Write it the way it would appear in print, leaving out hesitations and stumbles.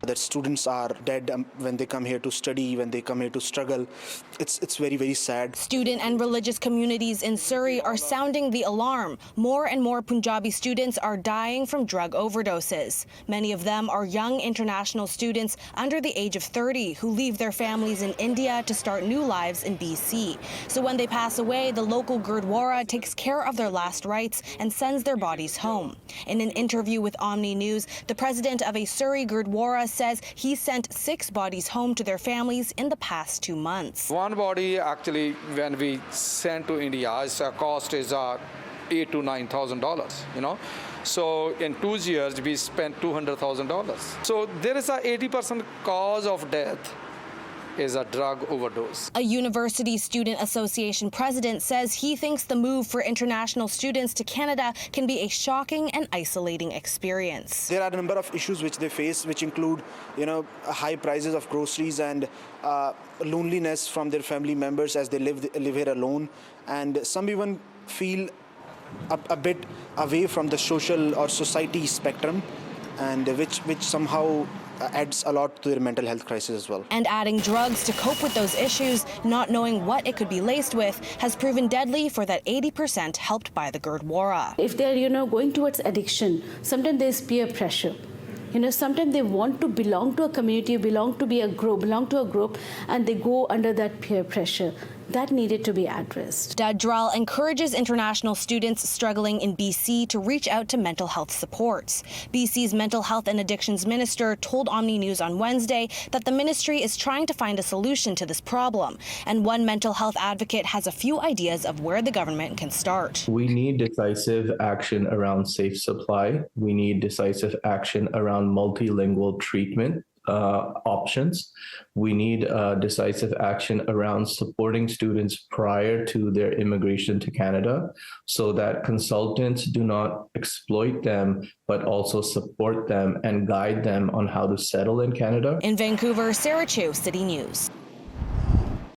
that students are dead when they come here to study, when they come here to struggle. It's very, very sad. Student and religious communities in Surrey are sounding the alarm. More and more Punjabi students are dying from drug overdoses. Many of them are young international students under the age of 30 who leave their families in India to start new lives in BC. So when they pass away, the local Gurdwara takes care of their last rites and sends their bodies home. In an interview with Omni News, the president of a Surrey Gurdwara says he sent 6 bodies home to their families in the past 2 months. One body actually, when we sent to India, its cost is $8,000 to $9,000. So in 2 years we spent $200,000. So there is a 80% cause of death is a drug overdose. A University Student Association president says he thinks the move for international students to Canada can be a shocking and isolating experience. There are a number of issues which they face, which include, high prices of groceries and loneliness from their family members as they live here alone, and some even feel a bit away from the social or society spectrum, and which somehow adds a lot to their mental health crisis as well. And adding drugs to cope with those issues, not knowing what it could be laced with, has proven deadly for that 80% helped by the Gurdwara. If they're, going towards addiction, sometimes there's peer pressure. Sometimes they want to belong to a community, belong to a group, and they go under that peer pressure. That needed to be addressed. Dadral encourages international students struggling in BC to reach out to mental health supports. BC's Mental Health and Addictions Minister told Omni News on Wednesday that the ministry is trying to find a solution to this problem. And one mental health advocate has a few ideas of where the government can start. We need decisive action around safe supply. We need decisive action around multilingual treatment options. We need decisive action around supporting students prior to their immigration to Canada so that consultants do not exploit them, but also support them and guide them on how to settle in Canada. In Vancouver, Sarah Chu, City News.